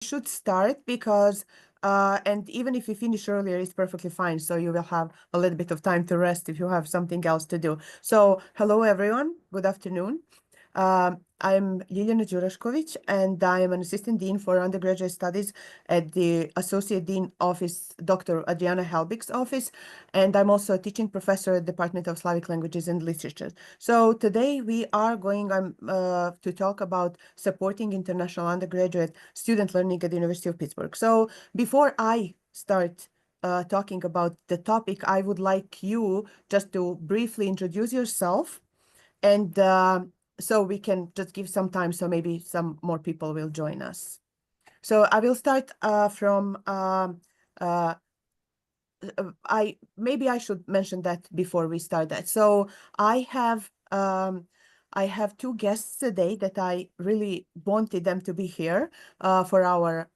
should start because, and even if you finish earlier, it's perfectly fine. So you will have a little bit of time to rest if you have something else to do. So hello, everyone. Good afternoon. I'm Ljiljana Duraskovic, and I am an assistant dean for undergraduate studies at the Associate Dean Office, Dr. Adriana Helbig's office, and I'm also a teaching professor at the Department of Slavic Languages and Literature. So today we are going to talk about supporting international undergraduate student learning at the University of Pittsburgh. So before I start talking about the topic, I would like you just to briefly introduce yourself, and so we can just give some time so maybe some more people will join us. So I will start from maybe I should mention that before we start that. So I have two guests today that I really wanted them to be here for our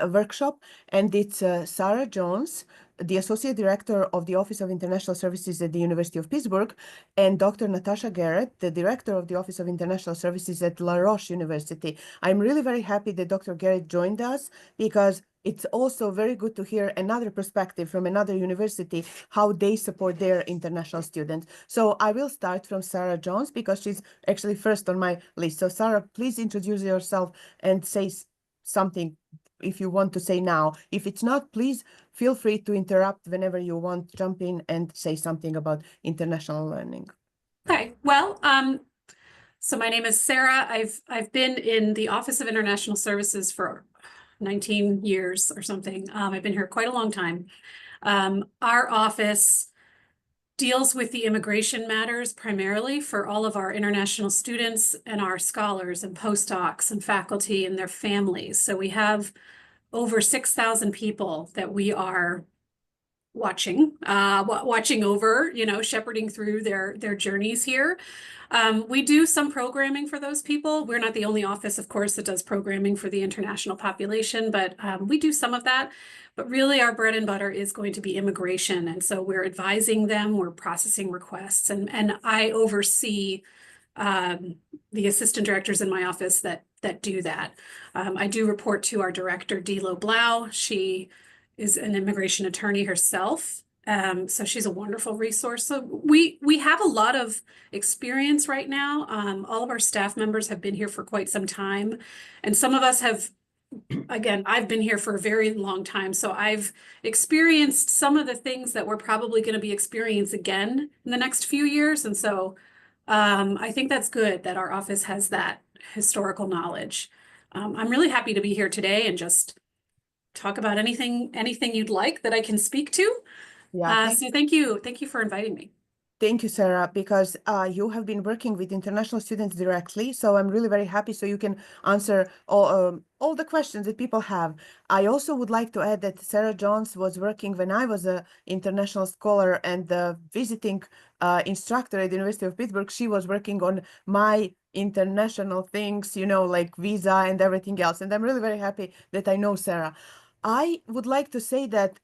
workshop, and it's Sarah Jones, the Associate Director of the Office of International Services at the University of Pittsburgh, and Dr. Natasha Garrett, the Director of the Office of International Services at La Roche University. I'm really very happy that Dr. Garrett joined us because it's also very good to hear another perspective from another university, how they support their international students. So I will start from Sarah Jones because she's actually first on my list. So Sarah, please introduce yourself and say something if you want to say now. If it's not, please feel free to interrupt whenever you want, jump in and say something about international learning. Okay, well, so my name is Sarah. I've been in the Office of International Services for 19 years or something. I've been here quite a long time. Our office deals with the immigration matters primarily for all of our international students and our scholars and postdocs and faculty and their families. So we have over 6,000 people that we are watching over, shepherding through their journeys here. We do some programming for those people. We're not the only office, of course, that does programming for the international population, but we do some of that. But really, our bread and butter is going to be immigration. And so we're advising them, we're processing requests, and I oversee the assistant directors in my office that do that. I do report to our director, Dilo Blau. She is an immigration attorney herself. So she's a wonderful resource. So we have a lot of experience right now. All of our staff members have been here for quite some time. And some of us have, again, I've been here for a very long time. So I've experienced some of the things that we're probably going to be experiencing again in the next few years. And so I think that's good that our office has that historical knowledge. I'm really happy to be here today and just talk about anything you'd like that I can speak to. Yeah. So thank you for inviting me. Thank you, Sarah, because you have been working with international students directly. So I'm really very happy so you can answer all the questions that people have. I also would like to add that Sarah Jones was working when I was an international scholar and the visiting instructor at the University of Pittsburgh. She was working on my international things, like visa and everything else. And I'm really very happy that I know Sarah. I would like to say that,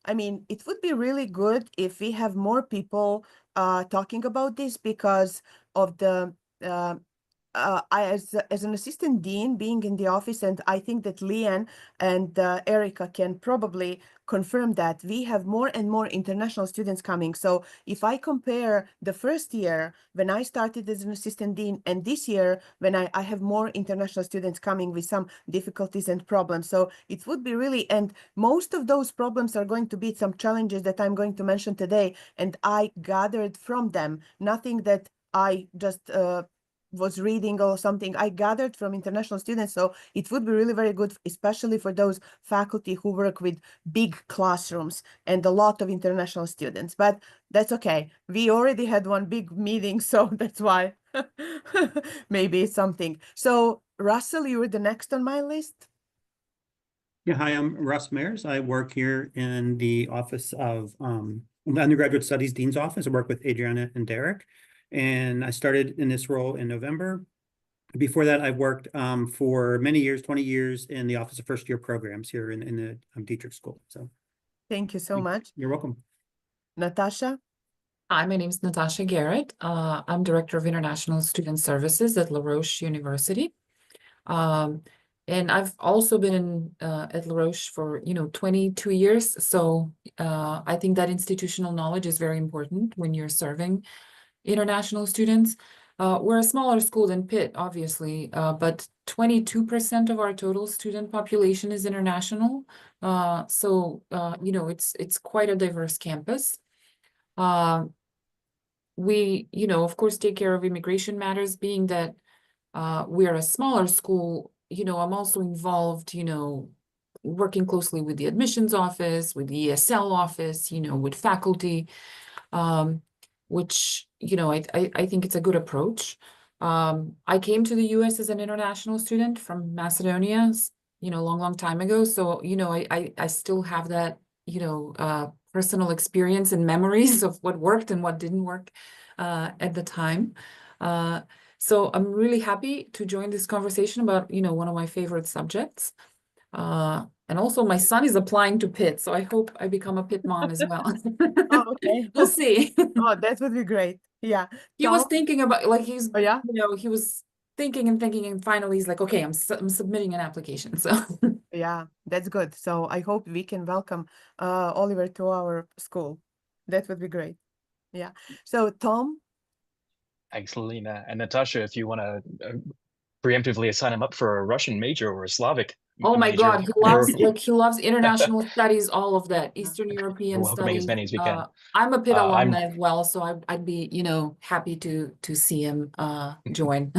it would be really good if we have more people talking about this because of the I as an assistant dean being in the office, and I think that Leanne and Erica can probably confirm that we have more and more international students coming. So if I compare the first year when I started as an assistant dean and this year when I have more international students coming with some difficulties and problems. So it would be really, and most of those problems are going to be some challenges that I'm going to mention today, and I gathered from them, nothing that I just was reading or something. I gathered from international students. So it would be really very good, especially for those faculty who work with big classrooms and a lot of international students. But that's okay. We already had one big meeting, so that's why maybe it's something. So Russell, you were the next on my list. Yeah, hi, I'm Russ Mayers. I work here in the Office of the Undergraduate Studies Dean's Office. I work with Adriana and Derek, and I started in this role in November. Before that, I've worked for many years, 20 years, in the Office of First Year Programs here in the Dietrich School. So thank you so much. You're welcome. Natasha? Hi, my name is Natasha Garrett. I'm Director of International Student Services at La Roche University. And I've also been at La Roche for, 22 years. So I think that institutional knowledge is very important when you're serving international students. We're a smaller school than Pitt, obviously, but 22% of our total student population is international. It's quite a diverse campus. We, of course, take care of immigration matters, being that we are a smaller school. I'm also involved, working closely with the admissions office, with the ESL office, with faculty, which, I think it's a good approach. I came to the US as an international student from Macedonia, a long time ago. So, I still have that, personal experience and memories of what worked and what didn't work at the time. So I'm really happy to join this conversation about, one of my favorite subjects. And also my son is applying to Pitt, so I hope I become a Pitt mom as well. Oh, okay. We'll see. Oh, that would be great. Yeah. He was Tom? thinking about, like, he's, Oh, yeah? he was thinking and thinking, and finally he's like, okay, I'm submitting an application. So Yeah, that's good. So I hope we can welcome Oliver to our school. That would be great. Yeah. So Tom? Thanks, Lena. And Natasha, if you want to preemptively sign him up for a Russian major or a Slavic oh my major, God, we're he loves international studies, all of that, Eastern European welcoming as studies. many as we can. I'm a Pitt I'm alumni as well, so I'd be, happy to see him join.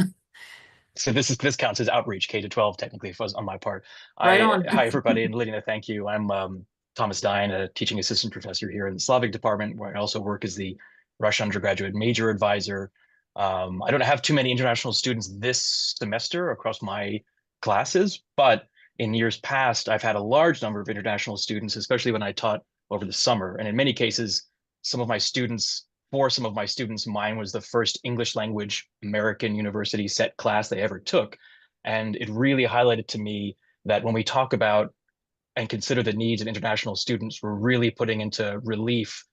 So this counts as outreach K-12 technically if it was on my part. Right on. Hi everybody, and Lena, thank you. I'm Thomas Dine, a teaching assistant professor here in the Slavic department, where I also work as the Russian undergraduate major advisor. I don't have too many international students this semester across my classes, but in years past, I've had a large number of international students, especially when I taught over the summer. And in many cases, for some of my students, mine was the first English language American university set class they ever took. And it really highlighted to me that when we talk about and consider the needs of international students, we're really putting into relief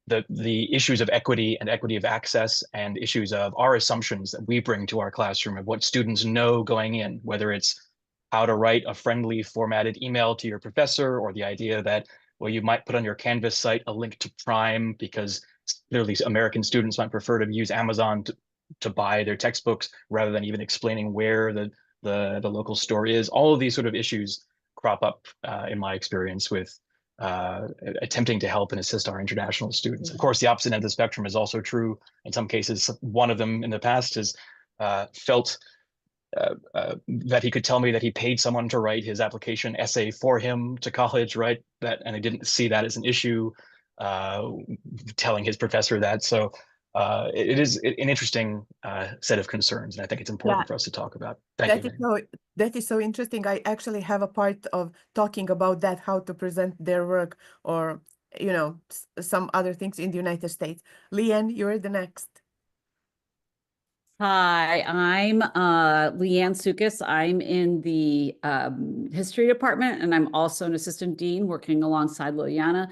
the issues of equity and equity of access and issues of our assumptions that we bring to our classroom of what students know going in, whether it's how to write a friendly formatted email to your professor, or the idea that, well, you might put on your Canvas site a link to Prime because clearly American students might prefer to use Amazon to buy their textbooks rather than even explaining where the local store is. All of these sort of issues crop up in my experience with attempting to help and assist our international students. Of course, the opposite end of the spectrum is also true. In some cases, one of them in the past has felt that he could tell me that he paid someone to write his application essay for him to college, right? And I didn't see that as an issue, telling his professor that. So it is an interesting set of concerns, and I think it's important for us to talk about. Thank you. That is so interesting. I actually have a part of talking about that, how to present their work, or some other things in the United States. Leanne, you're the next. Hi, I'm Leanne Sukas. I'm in the history department, and I'm also an assistant dean working alongside Ljiljana.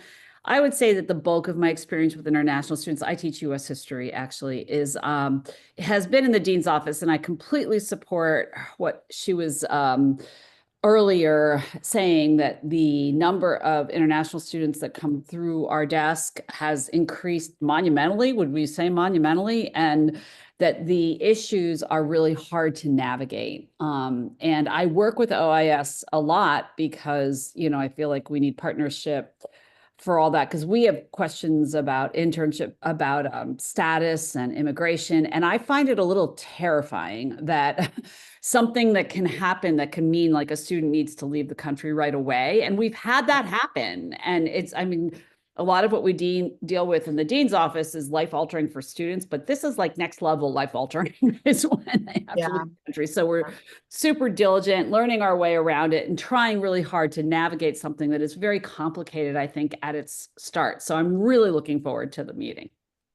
I would say that the bulk of my experience with international students, I teach US history actually, has been in the dean's office, and I completely support what she was earlier saying, that the number of international students that come through our desk has increased monumentally. Would we say monumentally? And that the issues are really hard to navigate. And I work with OIS a lot because, I feel like we need partnership for all that, because we have questions about internship, about status and immigration. And I find it a little terrifying that something that can happen that can mean like a student needs to leave the country right away. And we've had that happen. And a lot of what we deal with in the dean's office is life-altering for students, but this is like next level life-altering is when they have to leave the country. So we're super diligent, learning our way around it and trying really hard to navigate something that is very complicated, I think, at its start. So I'm really looking forward to the meeting.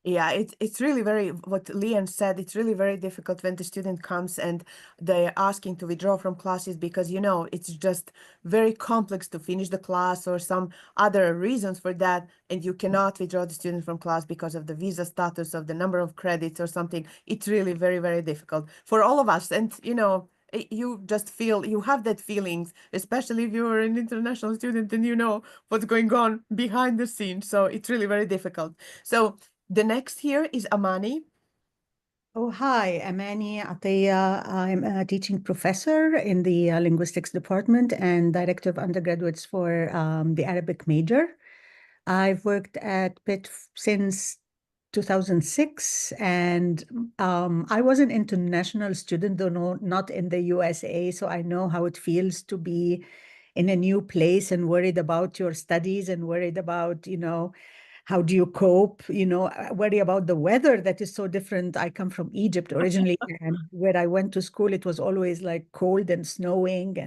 Yeah, it's really what Leanne said, it's really very difficult when the student comes and they're asking to withdraw from classes because, it's just very complex to finish the class or some other reasons for that. And you cannot withdraw the student from class because of the visa status of the number of credits or something. It's really very, very difficult for all of us. And, you just feel, you have that feelings, especially if you're an international student and you know what's going on behind the scenes. So it's really very difficult. So the next here is Amani. Oh, hi, Amani Ataya. I'm a teaching professor in the linguistics department and director of undergraduates for the Arabic major. I've worked at Pitt since 2006, and I was an international student, though not in the USA, so I know how it feels to be in a new place and worried about your studies and worried about, how do you cope, worry about the weather that is so different. I come from Egypt originally, and where I went to school, it was always like cold and snowing,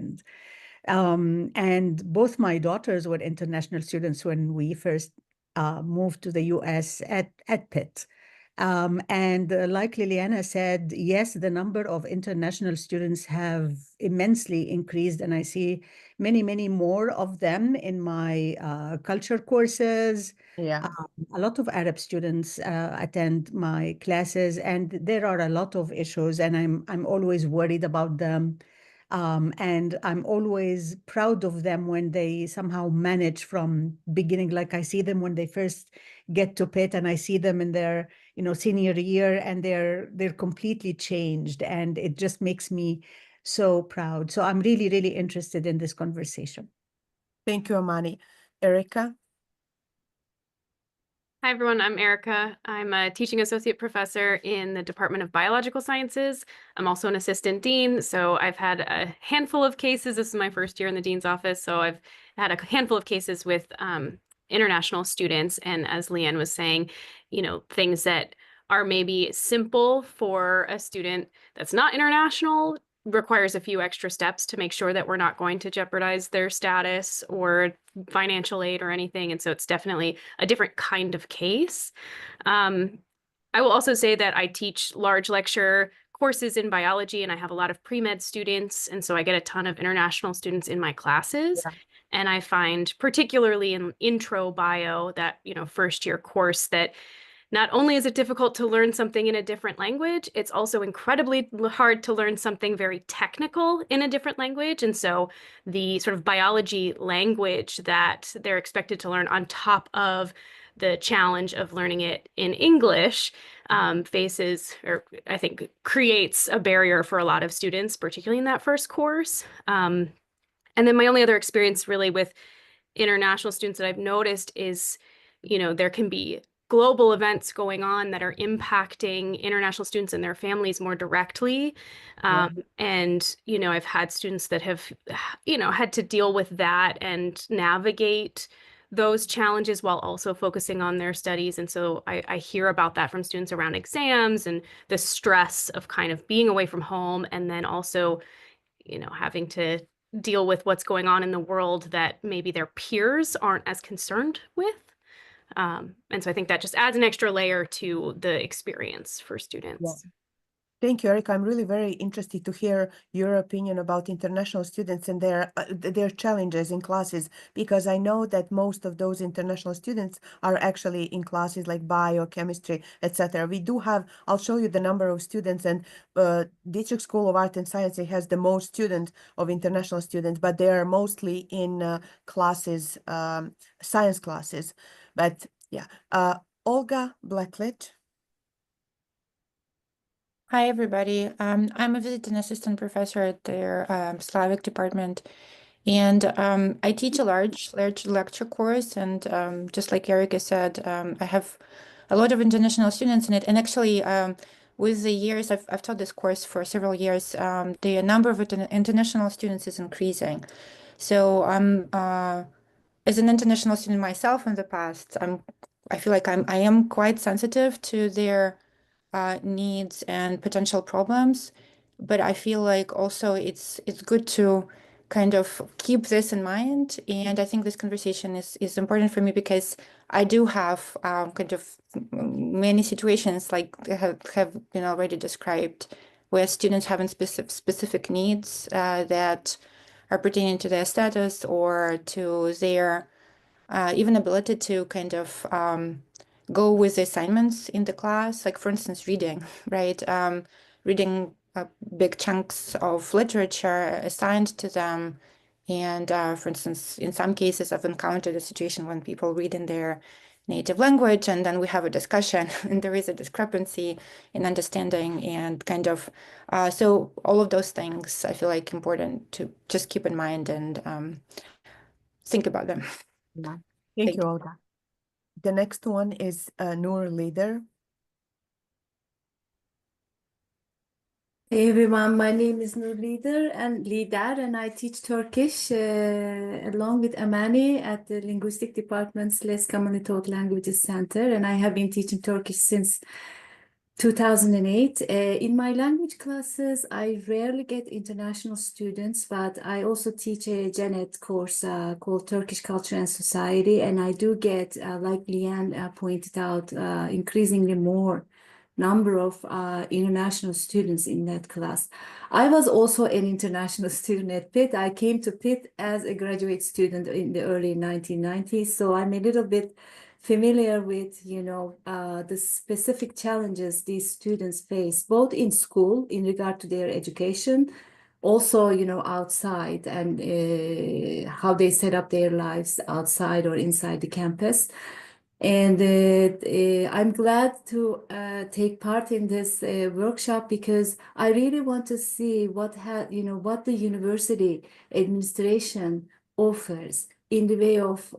and both my daughters were international students when we first moved to the US at Pitt. And like Ljiljana said, yes, the number of international students have immensely increased, and I see many, many more of them in my culture courses. Yeah. A lot of Arab students attend my classes, and there are a lot of issues, and I'm always worried about them. And I'm always proud of them when they somehow manage from beginning. Like I see them when they first get to Pitt, and I see them in their, senior year, and they're completely changed, and it just makes me so proud. So I'm really, really interested in this conversation. Thank you, Amani. Erica. Hi, everyone. I'm Erica. I'm a teaching associate professor in the Department of Biological Sciences. I'm also an assistant dean, so I've had a handful of cases. This is my first year in the dean's office, so I've had a handful of cases with international students. And as Leanne was saying, things that are maybe simple for a student that's not international requires a few extra steps to make sure that we're not going to jeopardize their status or financial aid or anything. And so it's definitely a different kind of case. I will also say that I teach large lecture courses in biology, and I have a lot of pre-med students. And so I get a ton of international students in my classes. Yeah. And I find particularly in intro bio, that, first year course, that not only is it difficult to learn something in a different language, it's also incredibly hard to learn something very technical in a different language. And so the sort of biology language that they're expected to learn on top of the challenge of learning it in English faces, or I think creates, a barrier for a lot of students, particularly in that first course. And then my only other experience really with international students that I've noticed is, there can be global events going on that are impacting international students and their families more directly. And, I've had students that have, had to deal with that and navigate those challenges while also focusing on their studies. And so I hear about that from students around exams and the stress of kind of being away from home, and then also, having to deal with what's going on in the world that maybe their peers aren't as concerned with. And so I think that just adds an extra layer to the experience for students. Thank you, Erica. I'm really very interested to hear your opinion about international students and their challenges in classes, because I know that most of those international students are actually in classes like biochemistry, etc. We do have, I'll show you the number of students, and District School of Art and Science has the most students of international students, but they are mostly in classes, science classes. But yeah, Olga Blackledge. Hi, everybody. I'm a visiting assistant professor at their Slavic department, and I teach a large lecture course. And just like Erica said, I have a lot of international students in it. And actually, with the years, I've taught this course for several years. The number of international students is increasing. So as an international student myself in the past, I feel like I am quite sensitive to their needs and potential problems, but I feel like also it's good to kind of keep this in mind. And I think this conversation is important for me because I do have kind of many situations like have been already described, where students having specific needs that are pertaining to their status or to their even ability to kind of go with the assignments in the class, like for instance, reading, right? Reading big chunks of literature assigned to them. And for instance, in some cases, I've encountered a situation when people read in their native language and then we have a discussion and there is a discrepancy in understanding and kind of, so all of those things I feel like important to just keep in mind and think about them. Yeah. Thank you, Olga. The next one is Noor Leader. Hey everyone, my name is Nur Lider and I teach Turkish along with Amani at the Linguistic Department's Less Commonly Taught Languages Center, and I have been teaching Turkish since 2008. In my language classes, I rarely get international students, but I also teach a GENET course called Turkish Culture and Society, and I do get, like Leanne pointed out, increasingly more number of international students in that class. I was also an international student at Pitt. I came to Pitt as a graduate student in the early 1990s, so I'm a little bit familiar with, the specific challenges these students face, both in school in regard to their education, also, outside and how they set up their lives outside or inside the campus. And I'm glad to take part in this workshop because I really want to see what the university administration offers in the way of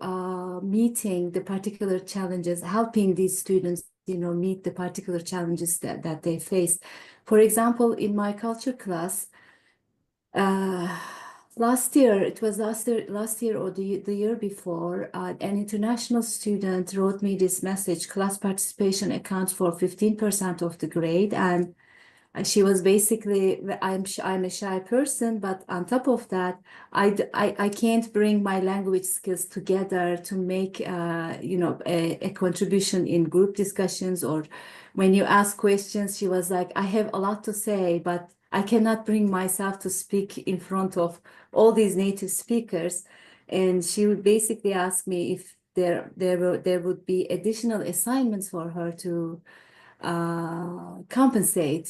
meeting the particular challenges, helping these students, meet the particular challenges that they face. For example, in my culture class, last year or the year before, an international student wrote me this message: class participation accounts for 15% of the grade, and she was basically, I'm a shy person, but on top of that, I can't bring my language skills together to make a contribution in group discussions, or when you ask questions. She was like, I have a lot to say, but I cannot bring myself to speak in front of all these native speakers. And she would basically ask me if there would be additional assignments for her to compensate,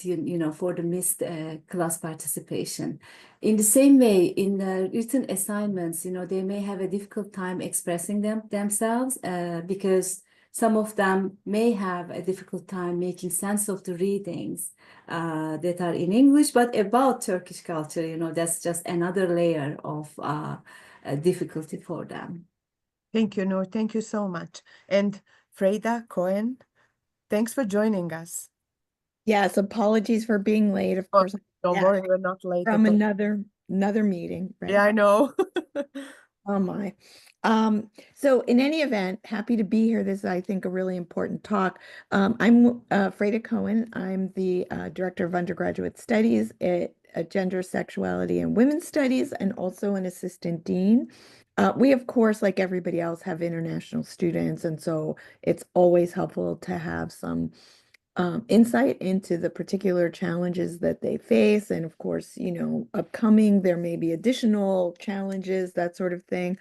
for the missed class participation. In the same way, in written assignments, they may have a difficult time expressing themselves because some of them may have a difficult time making sense of the readings that are in English, but about Turkish culture, that's just another layer of difficulty for them. Thank you, Noor. Thank you so much. And Freda Cohen, thanks for joining us. Yes, apologies for being late. Of course, Don't yeah, worry, we're not late. from another meeting, right? Yeah, I know. Oh my. So in any event, happy to be here. This is, I think, a really important talk. I'm Freda Cohen. I'm the Director of Undergraduate Studies at Gender, Sexuality, and Women's Studies, and also an Assistant Dean. We, of course, like everybody else, have international students, and so it's always helpful to have some insight into the particular challenges that they face. And of course, upcoming, there may be additional challenges, that sort of thing.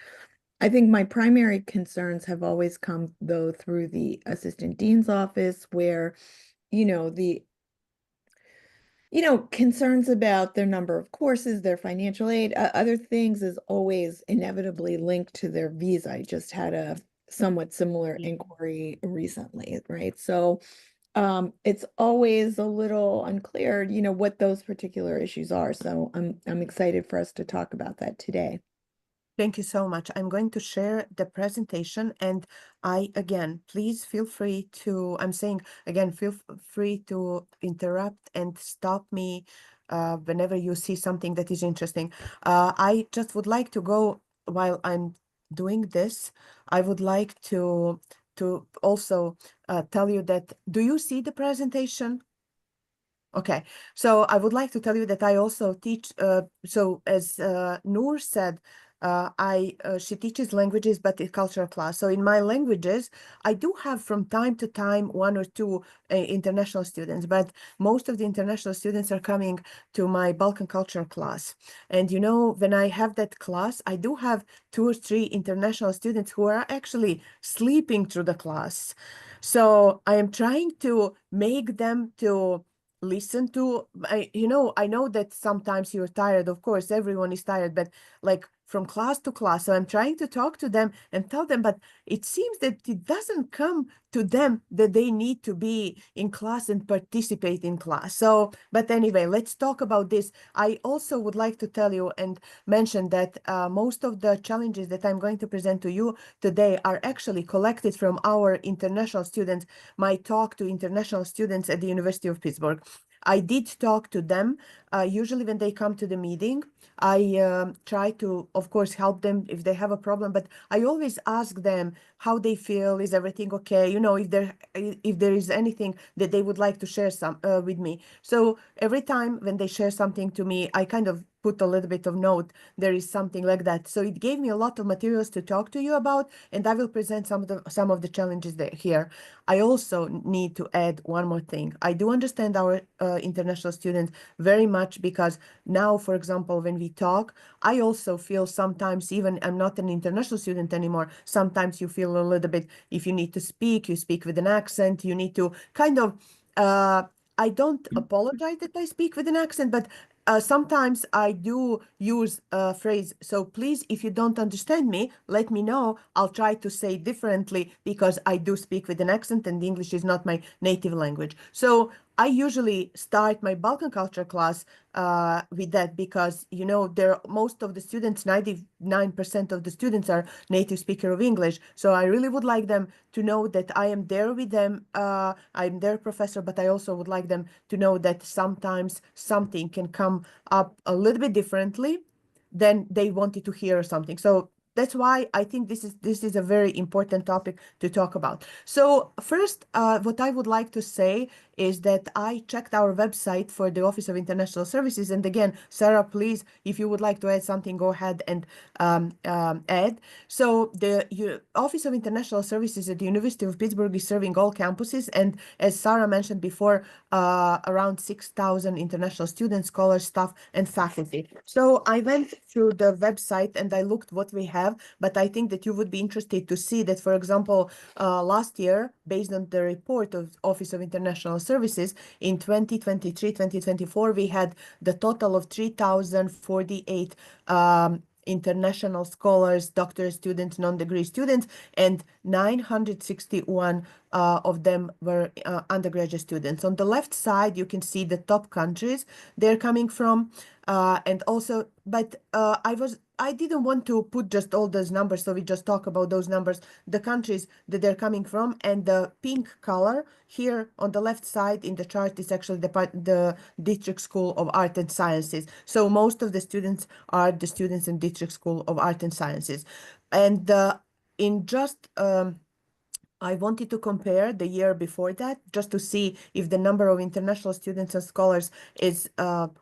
I think my primary concerns have always come, though, through the Assistant Dean's office, where, the concerns about their number of courses, their financial aid, other things is always inevitably linked to their visa. I just had a somewhat similar inquiry recently, right? So it's always a little unclear, what those particular issues are. So I'm excited for us to talk about that today. Thank you so much. I'm going to share the presentation, and please feel free to, feel free to interrupt and stop me whenever you see something that is interesting. I just would like to go, while I'm doing this, I would like to also tell you that, do you see the presentation? Okay, so I would like to tell you that I also teach, so as Noor said, she teaches languages, but in cultural class. So in my languages, I do have from time to time one or two international students, but most of the international students are coming to my Balkan culture class. And when I have that class, I do have 2 or 3 international students who are actually sleeping through the class. So I am trying to make them to listen to, I know that sometimes you're tired, of course, everyone is tired, but like from class to class. So I'm trying to talk to them and tell them, but it seems that it doesn't come to them that they need to be in class and participate in class. So, but anyway, let's talk about this. I also would like to tell you and mention that most of the challenges that I'm going to present to you today are actually collected from our international students, my talk to international students at the University of Pittsburgh. I did talk to them. Usually when they come to the meeting, I try to, of course, help them if they have a problem, but I always ask them how they feel. Is everything okay? You know, if there is anything that they would like to share with me. So every time when they share something to me, I kind of put a little bit of note. There is something like that. So it gave me a lot of materials to talk to you about, and I will present some of the challenges there here. I also need to add one more thing. I do understand our international students very much, because now, for example, when we talk, I also feel sometimes, even I'm not an international student anymore, sometimes you feel a little bit, if you need to speak, you speak with an accent, you need to kind of, I don't apologize that I speak with an accent, but sometimes I do use a phrase. So please, if you don't understand me, let me know. I'll try to say differently, because I do speak with an accent and English is not my native language. So I usually start my Balkan culture class with that, because, you know, most of the students, 99% of the students are native speaker of English. So I really would like them to know that I am there with them. I'm their professor, but I also would like them to know that sometimes something can come up a little bit differently than they wanted to hear something. So that's why I think this is a very important topic to talk about. So first, what I would like to say is that I checked our website for the Office of International Services. And again, Sarah, please, if you would like to add something, go ahead and add. So the Office of International Services at the University of Pittsburgh is serving all campuses. And as Sarah mentioned before, around 6,000 international students, scholars, staff, and faculty. So I went through the website and I looked what we have, but I think that you would be interested to see that, for example, last year, based on the report of Office of International Services, in 2023-2024, we had the total of 3,048 international scholars, doctoral students, non-degree students, and 961 of them were undergraduate students. On the left side, you can see the top countries they're coming from. And also, but I didn't want to put just all those numbers, so we just talk about those numbers, the countries that they're coming from, and the pink color here on the left side in the chart is actually the District School of Art and Sciences. So most of the students are the students in District School of Art and Sciences. And in just I wanted to compare the year before that, just to see if the number of international students and scholars is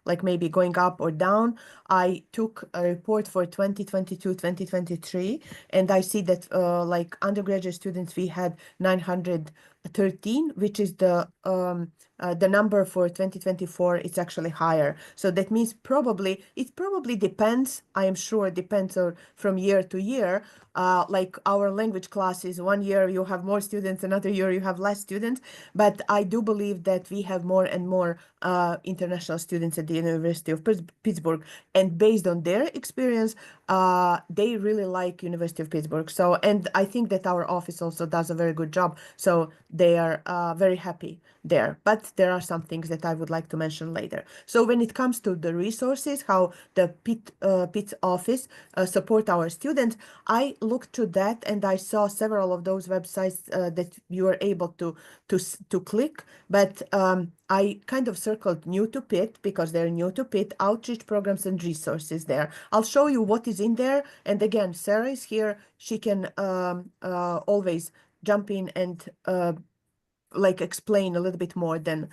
like maybe going up or down. I took a report for 2022-2023, and I see that like undergraduate students, we had 913, which is the number for 2024. It's actually higher. So that means it probably depends. I am sure it depends from year to year. Like our language classes, one year you have more students, another year you have less students. But I do believe that we have more and more international students at the University of Pittsburgh. And based on their experience, they really like University of Pittsburgh. So, and I think that our office also does a very good job. So they are very happy there. But there are some things that I would like to mention later. So when it comes to the resources, how the Pitt office support our students, I looked to that and I saw several of those websites that you are able to click. But I kind of circled new to Pitt because they're new to Pitt, outreach programs and resources there. I'll show you what is in there. And again, Sarah is here. She can always jump in and like explain a little bit more than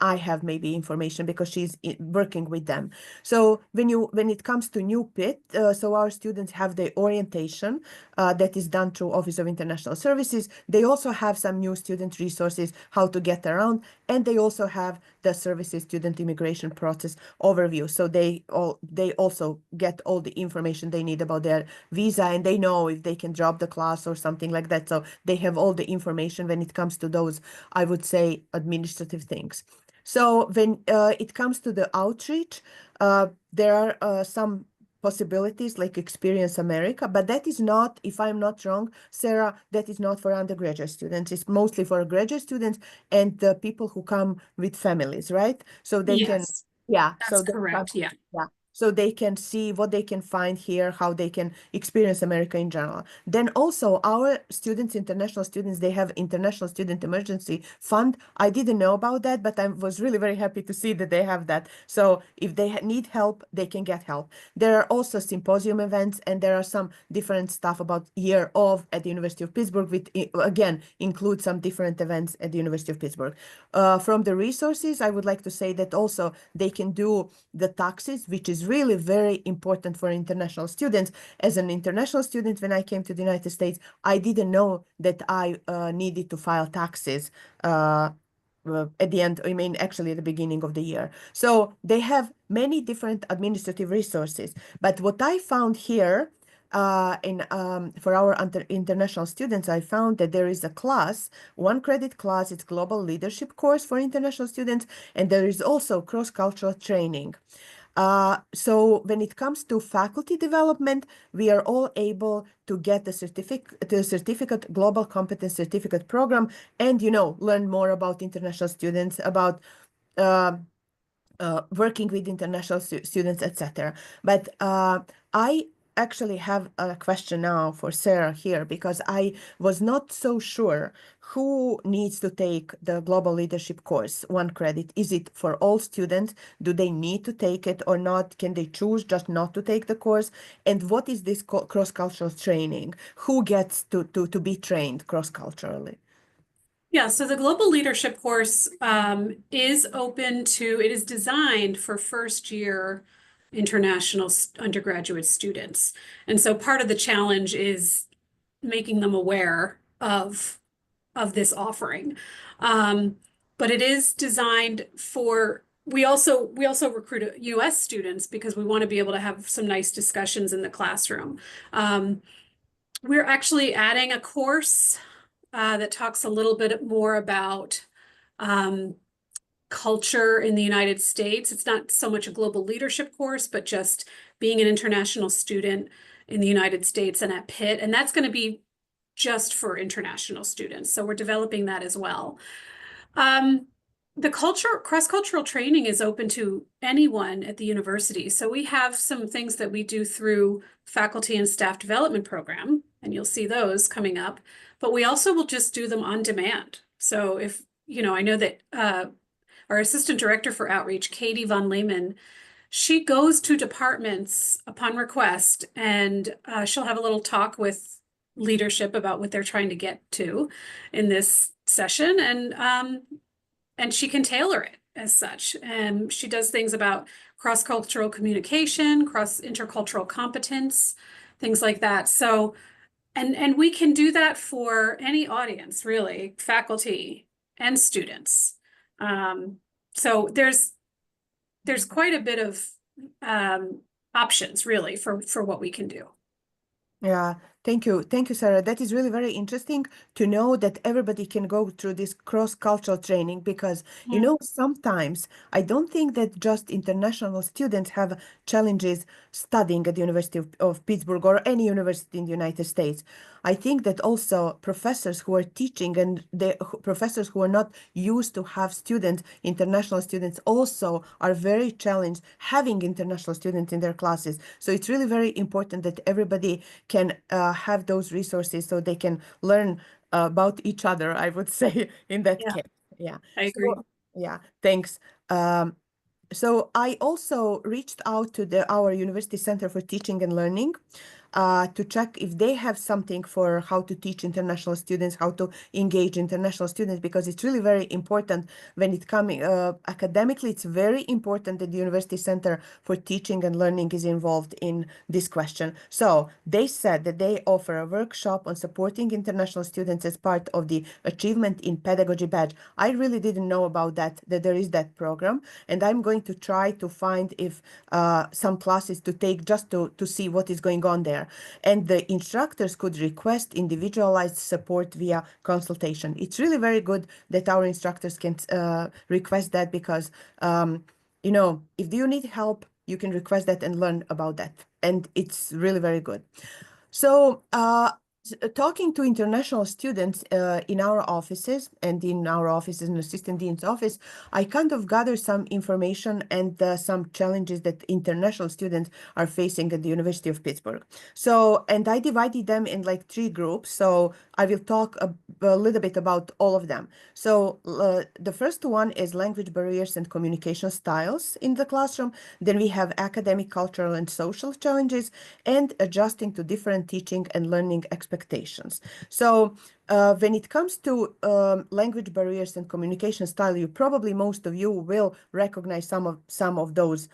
I have maybe information, because she's working with them. So when it comes to New Pitt, so our students have the orientation that is done through Office of International Services. They also have some new student resources, how to get around, and they also have the services student immigration process overview. So they also get all the information they need about their visa, and they know if they can drop the class or something like that. So they have all the information when it comes to those, I would say, administrative things. So when it comes to the outreach, there are some possibilities like Experience America, but that is not, if I'm not wrong, Sarah, that is not for undergraduate students. It's mostly for graduate students and the people who come with families, right? So they can, Yes, yeah. that's So they come, correct. Yeah. yeah. So they can see what they can find here, how they can experience America in general. Then also our students, international students, they have International Student Emergency Fund. I didn't know about that, but I was really very happy to see that they have that. So if they need help, they can get help. There are also symposium events, and there are some different stuff about Year of at the University of Pittsburgh, which again include some different events at the University of Pittsburgh. From the resources, I would like to say that also they can do the taxes, which is really very important for international students. As an international student, when I came to the United States, I didn't know that I needed to file taxes at the end, I mean, actually at the beginning of the year. So they have many different administrative resources. But what I found here for our international students, I found that there is a class, 1 credit class, it's global leadership course for international students, and there is also cross-cultural training. So when it comes to faculty development, we are all able to get the certificate, global competence certificate program, and learn more about international students, about working with international students, etc. But I actually have a question now for Sarah here, because I was not so sure who needs to take the global leadership course, 1 credit. Is it for all students? Do they need to take it or not? Can they choose just not to take the course? And what is this cross-cultural training? Who gets to be trained cross-culturally? Yeah, so the Global Leadership course is open to, it is designed for first year international undergraduate students. And so part of the challenge is making them aware of this offering. But it is designed for, we also recruit US students because we want to be able to have some nice discussions in the classroom. We're actually adding a course that talks a little bit more about culture in the United States. It's not so much a global leadership course, but just being an international student in the United States and at Pitt. And that's going to be just for international students. So we're developing that as well. The cross-cultural training is open to anyone at the university. So we have some things that we do through faculty and staff development program, and you'll see those coming up, but we also will just do them on demand. So if, I know that our assistant director for outreach, Katie von Lehman, she goes to departments upon request, and she'll have a little talk with leadership about what they're trying to get to in this session, and she can tailor it as such. And she does things about cross-cultural communication, intercultural competence, things like that. So, and we can do that for any audience, really, faculty and students. So there's quite a bit of options, really, for what we can do. Yeah, thank you, Sarah. That is really very interesting to know that everybody can go through this cross-cultural training, because sometimes I don't think that just international students have challenges studying at the University of Pittsburgh or any university in the United States. I think that also professors who are teaching and the professors who are not used to have students, international students, also are very challenged having international students in their classes. So it's really very important that everybody can have those resources so they can learn about each other, I would say, in that case. Yeah, I agree. Yeah, thanks. So I also reached out to our University Center for Teaching and Learning to check if they have something for how to teach international students, how to engage international students, because it's really very important when it comes academically. It's very important that the University Center for Teaching and Learning is involved in this question. So they said that they offer a workshop on supporting international students as part of the Achievement in Pedagogy badge. I really didn't know about that there is that program, and I'm going to try to find if some classes to take just to see what is going on there. there. And the instructors could request individualized support via consultation. It's really very good that our instructors can request that because, you know, if you need help, you can request that and learn about that. And it's really very good. So, talking to international students in our offices and in assistant dean's office, I kind of gather some information and some challenges that international students are facing at the University of Pittsburgh. So, and I divided them in like 3 groups. So I will talk a little bit about all of them. So the first one is language barriers and communication styles in the classroom. Then we have academic, cultural, and social challenges, and adjusting to different teaching and learning expectations. So when it comes to language barriers and communication style, most of you will recognize some of those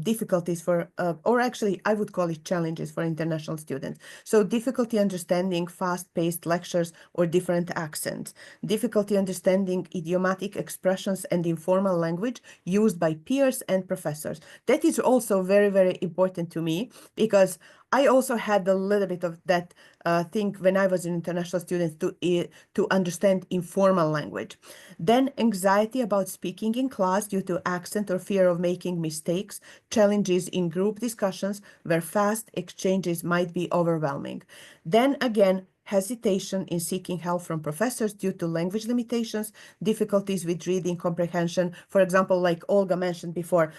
difficulties for, or actually I would call it challenges for international students. So difficulty understanding fast-paced lectures or different accents, difficulty understanding idiomatic expressions and informal language used by peers and professors. That is also very, very important to me because I also had a little bit of that thing when I was an international student to understand informal language. Then anxiety about speaking in class due to accent or fear of making mistakes, challenges in group discussions where fast exchanges might be overwhelming. Then again, hesitation in seeking help from professors due to language limitations, difficulties with reading comprehension, for example, like Olga mentioned before,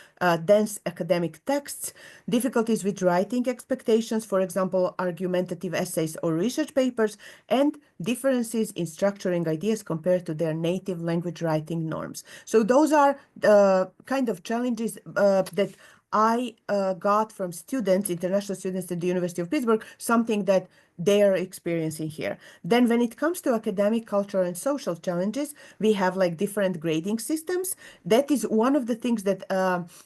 dense academic texts, difficulties with writing expectations, for example, argumentative essays or research papers, and differences in structuring ideas compared to their native language writing norms. So those are kind of challenges that I got from students, international students at the University of Pittsburgh, something that they are experiencing here. Then when it comes to academic, cultural, and social challenges, we have like different grading systems. That is one of the things that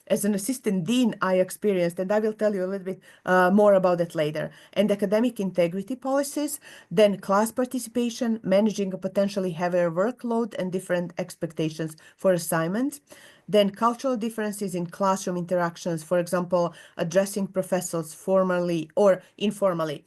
as an assistant dean, I experienced, and I will tell you a little bit more about that later. And academic integrity policies, then class participation, managing a potentially heavier workload and different expectations for assignments. Then cultural differences in classroom interactions, for example, addressing professors formally or informally.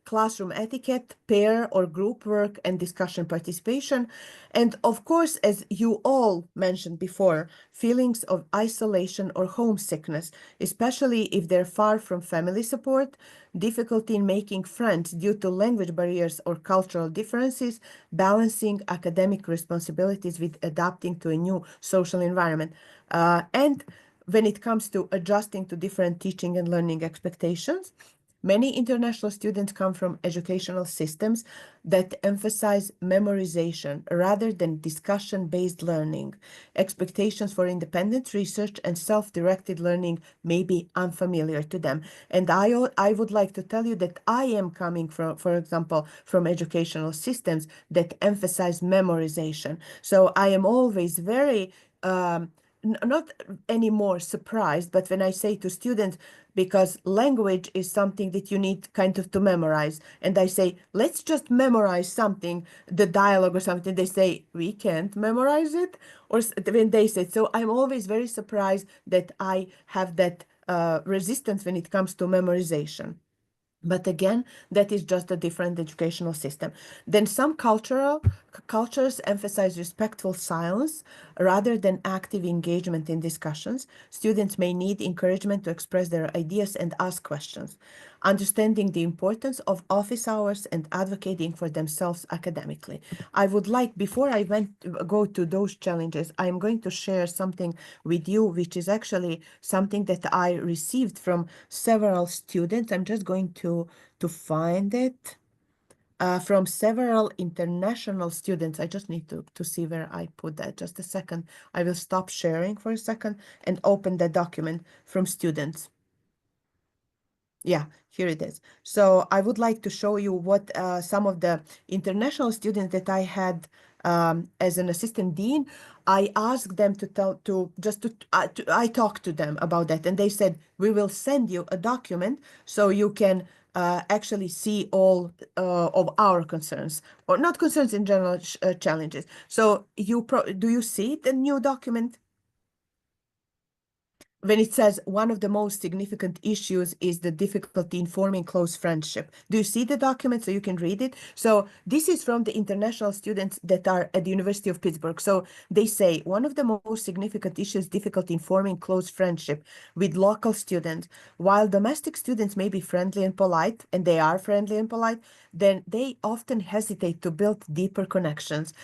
Classroom etiquette, pair or group work, and discussion participation. And of course, as you all mentioned before, feelings of isolation or homesickness, especially if they're far from family support, difficulty in making friends due to language barriers or cultural differences, balancing academic responsibilities with adapting to a new social environment. And when it comes to adjusting to different teaching and learning expectations, many international students come from educational systems that emphasize memorization rather than discussion-based learning. Expectations for independent research and self-directed learning may be unfamiliar to them. And I would like to tell you that I am coming from, for example, from educational systems that emphasize memorization. So I am always very not anymore surprised, but when I say to students, because language is something that you need kind of to memorize, and I say, let's just memorize something, the dialogue or something, they say, we can't memorize it, or when they say, so I'm always very surprised that I have that resistance when it comes to memorization. But again, that is just a different educational system. Then some cultures emphasize respectful silence rather than active engagement in discussions. Students may need encouragement to express their ideas and ask questions. Understanding the importance of office hours and advocating for themselves academically. I would like, before I go to those challenges, I'm going to share something with you, which is actually something that I received from several students. I'm just going to find it from several international students. I just need to see where I put that. Just a second. I will stop sharing for a second and open the document from students. Yeah, here it is. So I would like to show you what some of the international students that I had as an assistant dean, I asked them I talked to them about that, and they said, we will send you a document so you can actually see all of our concerns, or not concerns in general, challenges. So do you see the new document? when it says one of the most significant issues is the difficulty in forming close friendship. Do you see the document so you can read it? So this is from the international students that are at the University of Pittsburgh. So they say one of the most significant issues, difficulty in forming close friendship with local students. While domestic students may be friendly and polite, and they are friendly and polite, then they often hesitate to build deeper connections,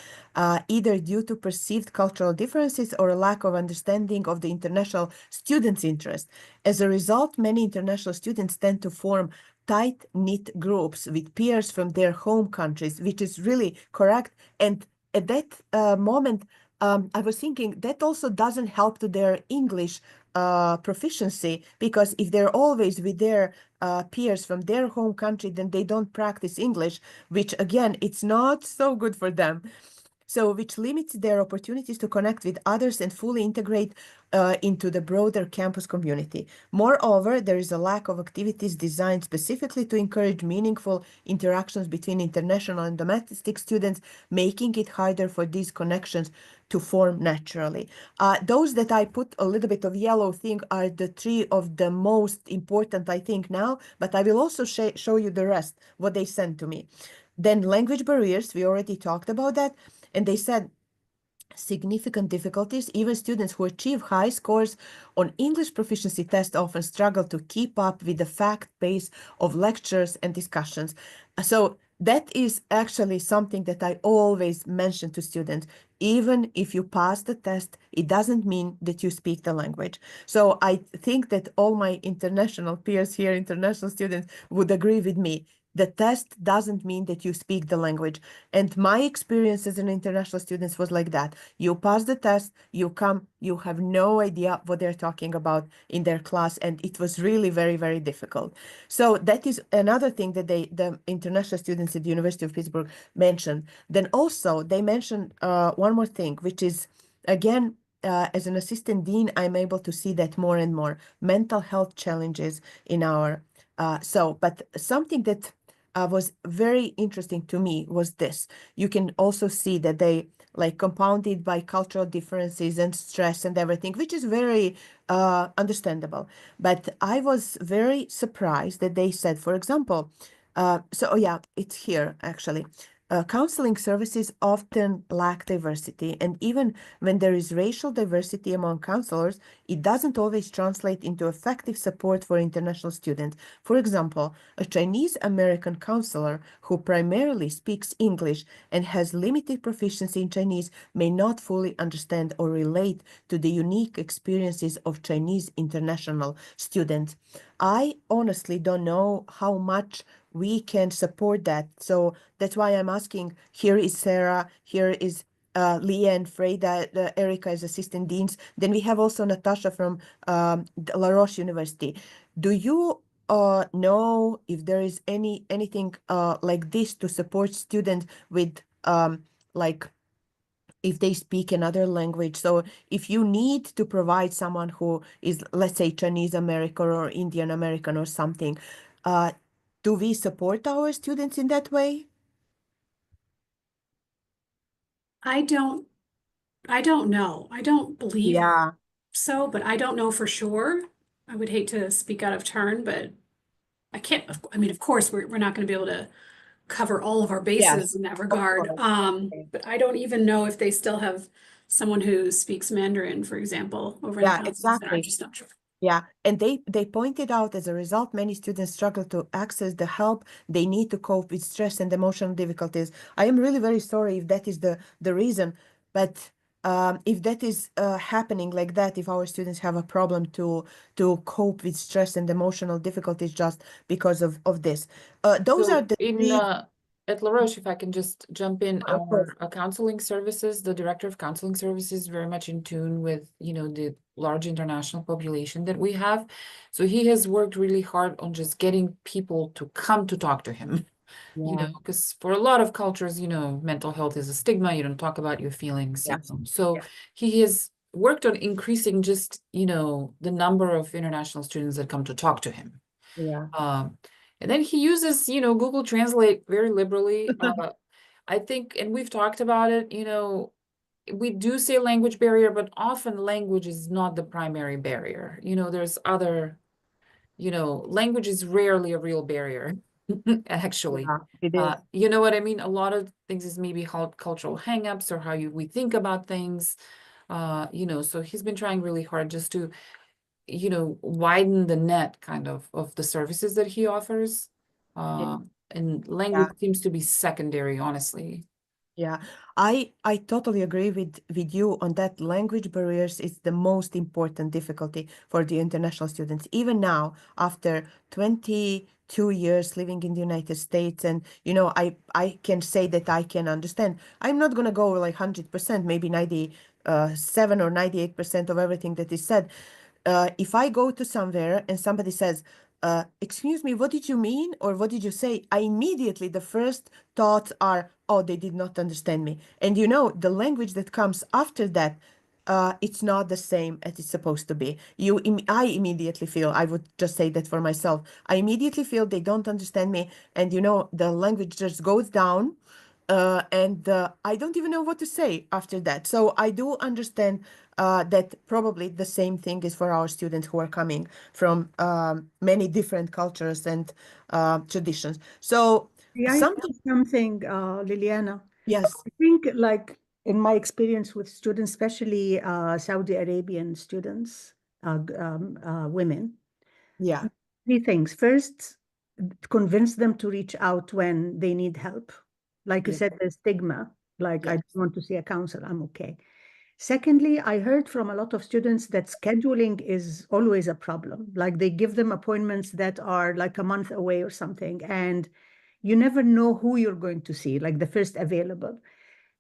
either due to perceived cultural differences or a lack of understanding of the international students' interest. As a result, many international students tend to form tight-knit groups with peers from their home countries, which is really correct. And at that moment, I was thinking that also doesn't help to their English proficiency, because if they're always with their peers from their home country, then they don't practice English, which again, it's not so good for them. So which limits their opportunities to connect with others and fully integrate into the broader campus community. Moreover, there is a lack of activities designed specifically to encourage meaningful interactions between international and domestic students, making it harder for these connections to form naturally. Those that I put a little bit of yellow thing are the three of the most important, I think, now, but I will also show you the rest, what they sent to me. Then language barriers, we already talked about that. And they said significant difficulties. Even students who achieve high scores on English proficiency tests often struggle to keep up with the fact base of lectures and discussions. So that is actually something that I always mention to students. Even if you pass the test, it doesn't mean that you speak the language. So I think that all my international peers here, international students, would agree with me. The test doesn't mean that you speak the language. And my experience as an international student was like that. You pass the test, you come, you have no idea what they're talking about in their class. And it was really very, very difficult. So that is another thing that the international students at the University of Pittsburgh mentioned. Then also they mentioned one more thing, which is, again, as an assistant dean, I'm able to see that more and more mental health challenges in our but something that was very interesting to me was this. You can also see that they like compounded by cultural differences and stress and everything, which is very understandable. But I was very surprised that they said, for example, it's here actually. Counseling services often lack diversity, and even when there is racial diversity among counselors, it doesn't always translate into effective support for international students. For example, a Chinese American counselor who primarily speaks English and has limited proficiency in Chinese may not fully understand or relate to the unique experiences of Chinese international students. I honestly don't know how much we can support that. So that's why I'm asking. Here is Sarah, here is Leah and Freda, Erica as assistant deans. Then we have also Natasha from La Roche University. Do you know if there is anything like this to support students with like if they speak another language? So if you need to provide someone who is, let's say, Chinese American or Indian American or something, do we support our students in that way? I don't know. I don't believe Yeah, so, but I don't know for sure. I would hate to speak out of turn, but I can't, I mean, of course, we're not going to be able to cover all of our bases yes, in that of regard. course. Okay. But I don't even know if they still have someone who speaks Mandarin, for example, over in the Yeah, counseling center. I'm exactly. just not sure. Yeah, and they pointed out as a result, many students struggle to access the help they need to cope with stress and emotional difficulties. I am really very sorry if that is the reason, but if that is happening like that, if our students have a problem to cope with stress and emotional difficulties just because of this, those are So the in three. at La Roche, if I can just jump in, Of course. our counseling services, the director of counseling services, very much in tune with, you know, the large international population that we have. So he has worked really hard on just getting people to come to talk to him. You know, Yeah, because for a lot of cultures, you know, mental health is a stigma. You don't talk about your feelings. You yes, know. So yes, he has worked on increasing just, you know, the number of international students that come to talk to him. yeah. And then he uses, you know, Google Translate very liberally. I think, and we've talked about it, you know, we do say language barrier, but often language is not the primary barrier. You know, there's other, you know, language is rarely a real barrier, actually. Yeah, it is. You know what I mean? A lot of things is maybe how cultural hangups or how we think about things. You know, so he's been trying really hard just to, you know, widen the net kind of the services that he offers. And language seems to be secondary, honestly. Yeah, I totally agree with you on that. Language barriers is the most important difficulty for the international students. Even now, after 22 years living in the United States, and you know, I can say that I can understand. I'm not gonna go like 100%, maybe 97 or 98% of everything that is said. If I go to somewhere and somebody says, excuse me, what did you mean? Or what did you say? I immediately, the first thoughts are, oh, they did not understand me. And you know, the language that comes after that, it's not the same as it's supposed to be. I immediately feel, I would just say that for myself, I immediately feel they don't understand me. And you know, the language just goes down. And I don't even know what to say after that. So I do understand that probably the same thing is for our students who are coming from many different cultures and traditions. So Yeah, I something, say something, Liliana. yes, I think, like in my experience with students, especially Saudi Arabian students, women, yeah, three things. First, convince them to reach out when they need help. Like you yeah, said, the stigma, like I yes, don't want to see a counselor, I'm okay. Secondly, I heard from a lot of students that scheduling is always a problem. Like they give them appointments that are like a month away or something, and you never know who you're going to see, like the first available.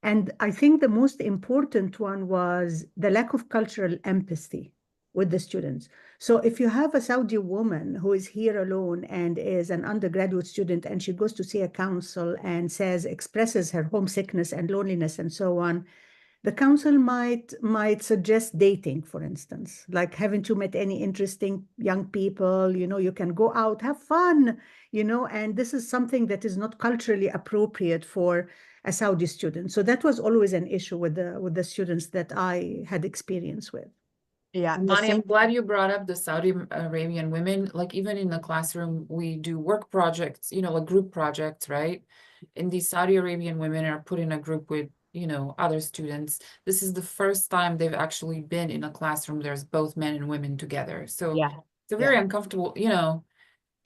And I think the most important one was the lack of cultural empathy with the students. So if you have a Saudi woman who is here alone and is an undergraduate student and she goes to see a counsel and expresses her homesickness and loneliness and so on, the council might suggest dating, for instance, like haven't you met any interesting young people? You know, you can go out, have fun, you know, and this is something that is not culturally appropriate for a Saudi student. So that was always an issue with the students that I had experience with. yeah, the Mani, I'm same. glad you brought up the Saudi Arabian women. Like even in the classroom, we do work projects, you know, like group projects, right? And these Saudi Arabian women are put in a group with, you know, other students. This is the first time they've actually been in a classroom. There's both men and women together. So Yeah, it's a yeah, very uncomfortable, you know,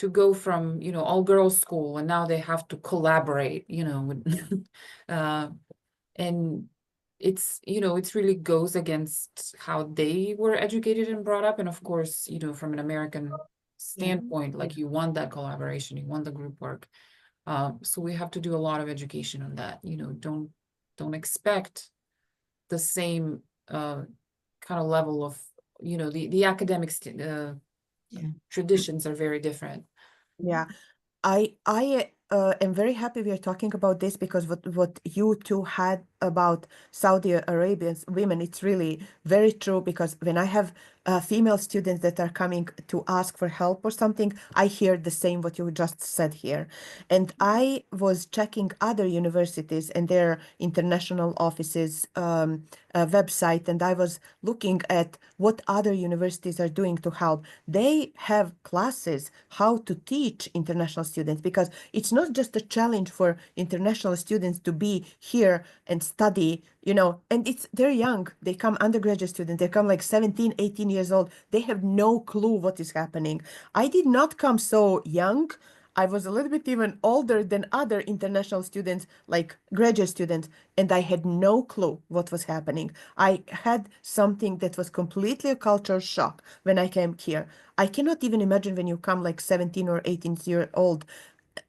to go from, you know, all girls school and now they have to collaborate, you know, with, and it's, you know, it's really goes against how they were educated and brought up. And of course, you know, from an American standpoint, like you want that collaboration, you want the group work. So we have to do a lot of education on that. You know, don't expect the same kind of level of, you know, the academic traditions are very different. yeah. I am very happy we are talking about this because what you two had about Saudi Arabian women, it's really very true because when I have female students that are coming to ask for help or something, I hear the same what you just said here. And I was checking other universities and their international offices website, and I was looking at what other universities are doing to help. They have classes how to teach international students because it's not just a challenge for international students to be here and study, you know, and they're young. They come undergraduate students, they come like 17, 18 years old. They have no clue what is happening. I did not come so young. I was a little bit even older than other international students, like graduate students, and I had no clue what was happening. I had something that was completely a culture shock when I came here. I cannot even imagine when you come like 17 or 18-year old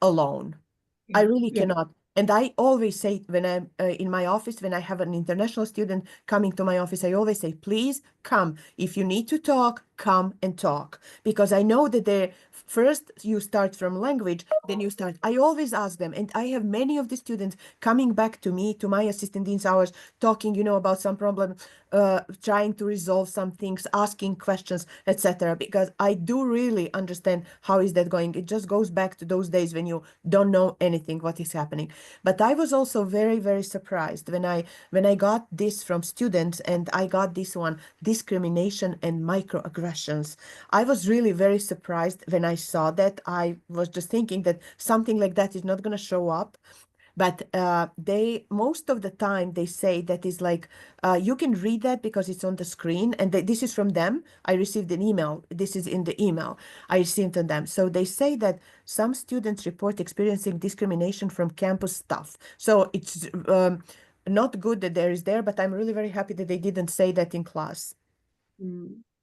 alone. I really cannot. And I always say when I'm in my office, when I have an international student coming to my office, I always say, please come. If you need to talk, come and talk, because I know that they first you start from language, then you start. I always ask them, and I have many of the students coming back to me, to my assistant dean's hours, talking, you know, about some problem, trying to resolve some things, asking questions, etc. Because I do really understand how is that going. It just goes back to those days when you don't know anything what is happening. But I was also very, very surprised when I got this from students, and I got this one, discrimination and microaggressions. I was really very surprised when I saw that. I was just thinking that something like that is not going to show up. But they, most of the time, they say that is like, you can read that because it's on the screen. And this is from them. I received an email. This is in the email I received from them. So they say that some students report experiencing discrimination from campus staff. So it's not good that there is there, but I'm really very happy that they didn't say that in class.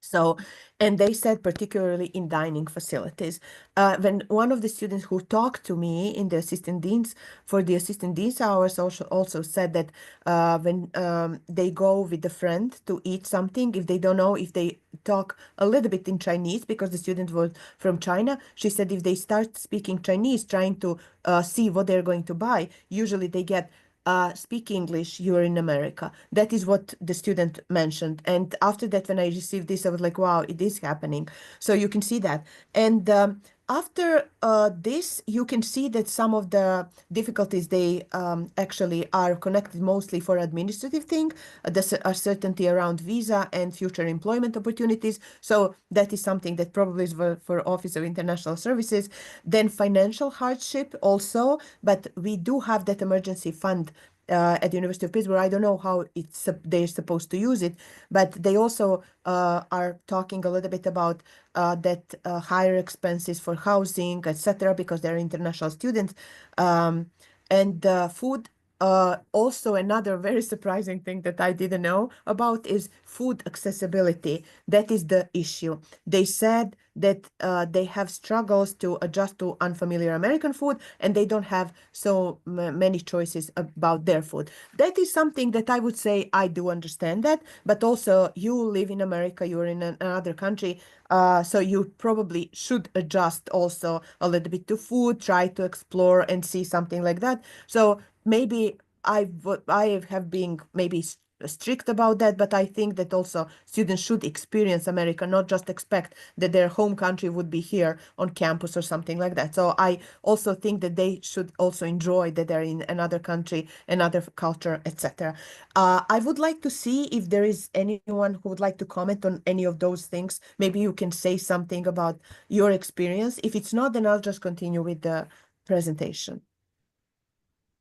So, and they said particularly in dining facilities. When one of the students who talked to me in the assistant deans for the assistant deans hours also said that when they go with a friend to eat something, if they don't know, if they talk a little bit in Chinese, because the student was from China, she said if they start speaking Chinese, trying to see what they're going to buy, usually they get speak English, you're in America. That is what the student mentioned. And after that, when I received this, I was like, wow, it is happening. So you can see that. And after this, you can see that some of the difficulties, they actually are connected mostly for administrative thing, the uncertainty around visa and future employment opportunities. So that is something that probably is for Office of International Services. Then financial hardship also, but we do have that emergency fund at the University of Pittsburgh. I don't know how they're supposed to use it, but they also are talking a little bit about that higher expenses for housing, etc., because they're international students. And food, also another very surprising thing that I didn't know about is food accessibility. That is the issue. They said that they have struggles to adjust to unfamiliar American food, and they don't have so many choices about their food. That is something that I would say I do understand that, but also you live in America, you're in another country, so you probably should adjust also a little bit to food, try to explore and see something like that. So maybe I have been maybe strict about that, but I think that also students should experience America, not just expect that their home country would be here on campus or something like that. So I also think that they should also enjoy that they're in another country, another culture, etc. I would like to see if there is anyone who would like to comment on any of those things. Maybe you can say something about your experience. If it's not, then I'll just continue with the presentation.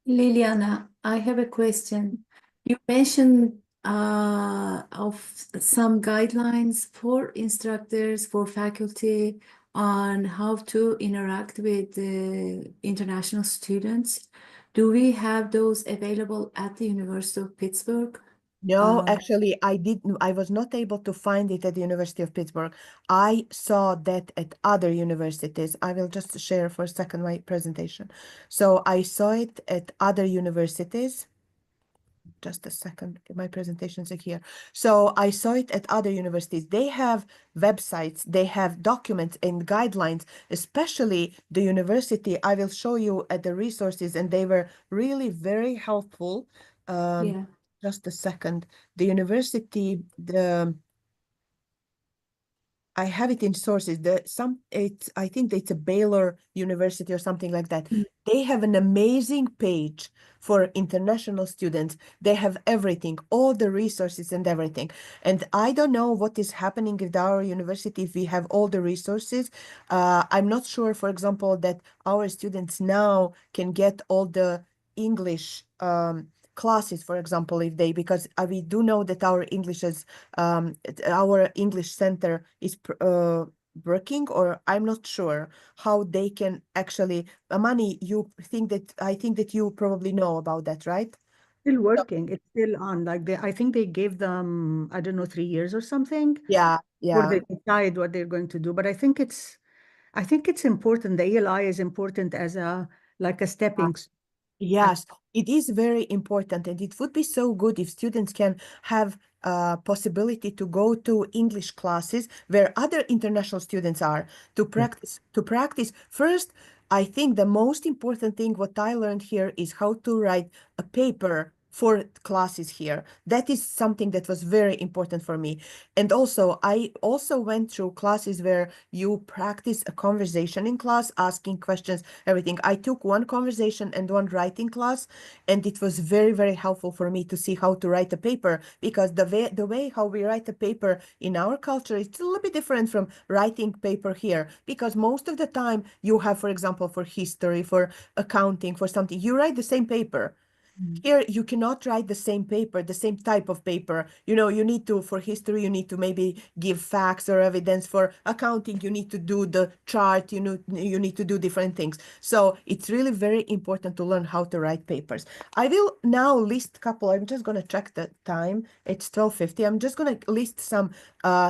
Liliana, I have a question. You mentioned of some guidelines for instructors, for faculty on how to interact with the international students. Do we have those available at the University of Pittsburgh? No, actually, I was not able to find it at the University of Pittsburgh. I saw that at other universities. I will just share for a second my presentation. So I saw it at other universities. Just a second, my presentations are here. So I saw it at other universities. They have websites, they have documents and guidelines, especially the university. I will show you at the resources, and they were really very helpful. Yeah. Just a second. The university, I have it in sources. I think it's a Baylor University or something like that. They have an amazing page for international students. They have everything, all the resources and everything. And I don't know what is happening with our university if we have all the resources. I'm not sure, for example, that our students now can get all the English classes, for example, because we do know that our English center is working, or I'm not sure how they can actually, Amani, I think that you probably know about that, right? Still working. It's still on. Like I think they gave them, I don't know, 3 years or something. Yeah, Or yeah. they decide what they're going to do. But I think it's important. The ELI is important as a stepping stone. Yes, it is very important, and it would be so good if students can have possibility to go to English classes where other international students are to practice. First, I think the most important thing what I learned here is how to write a paper for classes here. That is something that was very important for me. And also, I also went through classes where you practice a conversation in class, asking questions, everything. I took one conversation and one writing class, and it was very, very helpful for me to see how to write a paper, because the way how we write a paper in our culture is a little bit different from writing paper here, because most of the time you have, for example, for history, for accounting, for something, you write the same paper. Here, you cannot write the same paper, the same type of paper. You know, you need to, for history, you need to maybe give facts or evidence. For accounting, you need to do the chart, you need to do different things. So it's really very important to learn how to write papers. I will now list a couple. I'm just going to check the time. It's 12:50. I'm just going to list some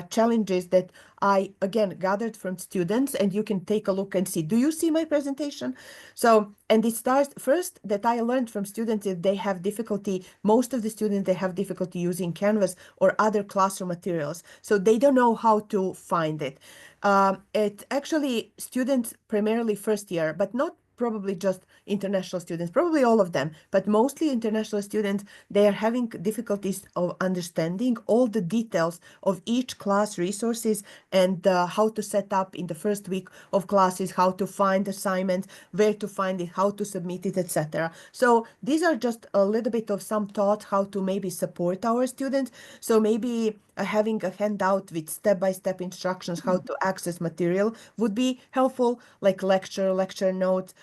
challenges that I, again, gathered from students, and you can take a look and see. Do you see my presentation? So, and it starts first that I learned from students that they have difficulty, most of the students, they have difficulty using Canvas or other classroom materials. So they don't know how to find it. It actually students primarily first year, but not probably just international students, probably all of them, but mostly international students, they are having difficulties of understanding all the details of each class resources and how to set up in the first week of classes, how to find assignments, where to find it, how to submit it, etc. So these are just a little bit of some thought how to maybe support our students. So maybe having a handout with step-by-step instructions how to access material would be helpful, like lecture notes.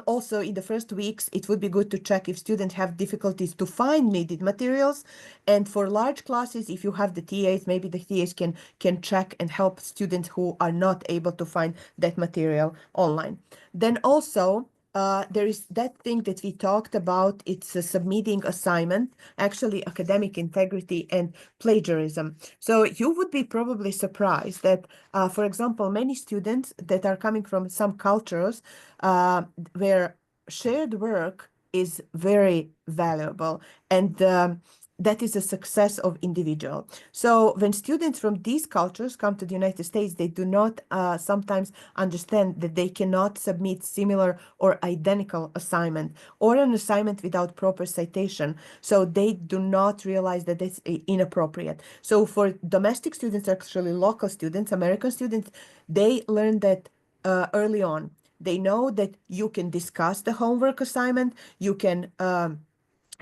Also, in the first weeks, it would be good to check if students have difficulties to find needed materials. And for large classes, if you have the TAs, maybe the TAs can check and help students who are not able to find that material online. Then also, there is that thing that we talked about. It's submitting assignment, actually academic integrity and plagiarism. So you would be probably surprised that, for example, many students that are coming from some cultures where shared work is very valuable, and that is a success of individual. So when students from these cultures come to the United States, they do not sometimes understand that they cannot submit similar or identical assignment or an assignment without proper citation. So they do not realize that it's inappropriate. So for domestic students, actually local students, American students, they learn that early on. They know that you can discuss the homework assignment, you can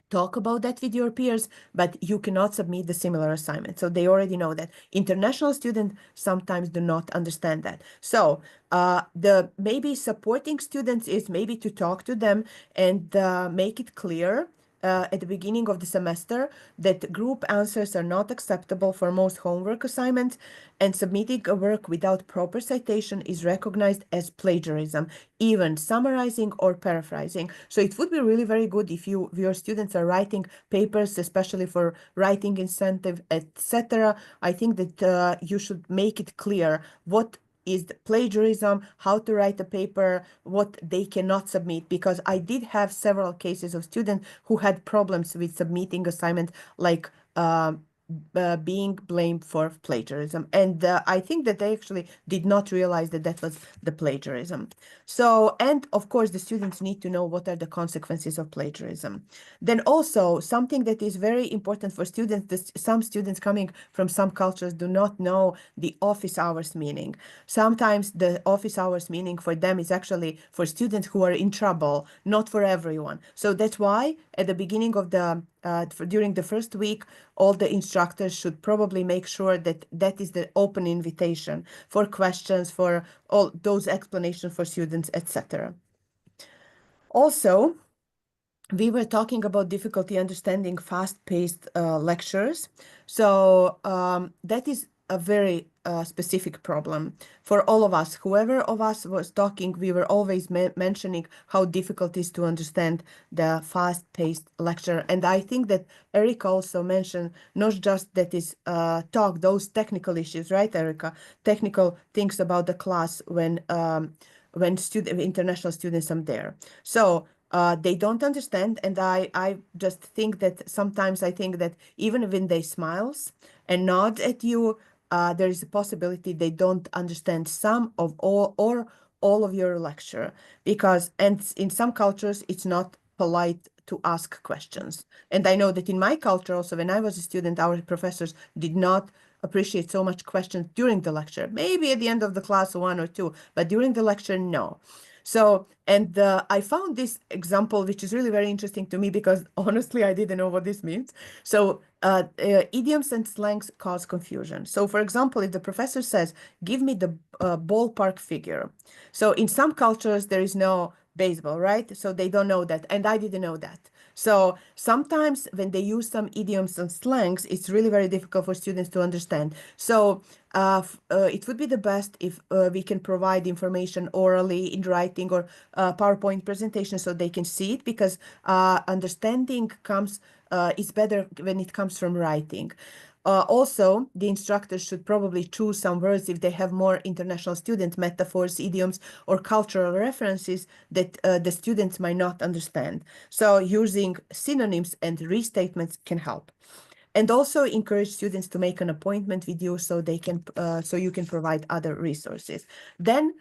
talk about that with your peers, but you cannot submit the similar assignment. So they already know that. International students sometimes do not understand that. So the maybe supporting students is maybe to talk to them and make it clear at the beginning of the semester that group answers are not acceptable for most homework assignments, and submitting a work without proper citation is recognized as plagiarism, even summarizing or paraphrasing. So it would be really very good if your students are writing papers, especially for writing incentive, etc. I think that you should make it clear what is the plagiarism, how to write a paper, what they cannot submit, because I did have several cases of students who had problems with submitting assignments, like being blamed for plagiarism. And I think that they actually did not realize that that was the plagiarism. So, and of course, the students need to know what are the consequences of plagiarism. Then also, something that is very important for students, some students coming from some cultures do not know the office hours meaning. Sometimes the office hours meaning for them is actually for students who are in trouble, not for everyone. So that's why at the beginning of the during the first week, all the instructors should probably make sure that that is the open invitation for questions, for all those explanations for students, etc. Also, we were talking about difficulty understanding fast-paced lectures. So that is a very specific problem for all of us. Whoever of us was talking, we were always mentioning how difficult it is to understand the fast-paced lecture. And I think that Erica also mentioned not just that is talk, those technical issues, right, Erica? Technical things about the class when international students are there. So They don't understand, and I just think that sometimes I think that even when they smiles and nod at you, there is a possibility they don't understand some of all of your lecture, because and in some cultures it's not polite to ask questions. And I know that in my culture also, when I was a student, our professors did not appreciate so much questions during the lecture. Maybe at the end of the class, one or two, but during the lecture, no. So, and I found this example, which is really very interesting to me, because honestly, I didn't know what this means. So, idioms and slangs cause confusion. So, for example, if the professor says, give me the ballpark figure. So, in some cultures, there is no baseball, right? So, they don't know that. And I didn't know that. So sometimes when they use some idioms and slangs, it's really very difficult for students to understand. So it would be the best if we can provide information orally in writing or PowerPoint presentation so they can see it, because understanding comes is better when it comes from writing. Also, the instructors should probably choose some words if they have more international student metaphors, idioms, or cultural references that the students might not understand. So using synonyms and restatements can help. And also encourage students to make an appointment with you so they can so you can provide other resources. Then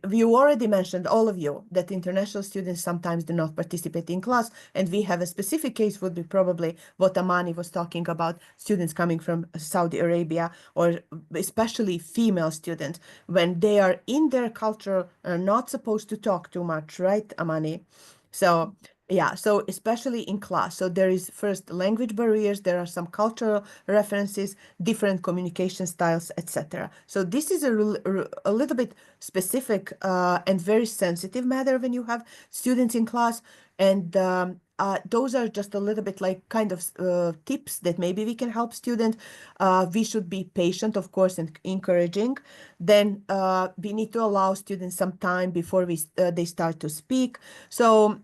you already mentioned, all of you, that international students sometimes do not participate in class, and we have a specific case would be probably what Amani was talking about, students coming from Saudi Arabia, or especially female students, when they are in their culture, are not supposed to talk too much, right, Amani? So yeah, so especially in class. So there is first language barriers, there are some cultural references, different communication styles, etc. So this is a little bit specific and very sensitive matter when you have students in class. And those are just a little bit like kind of tips that maybe we can help students. We should be patient, of course, and encouraging. Then we need to allow students some time before they start to speak. So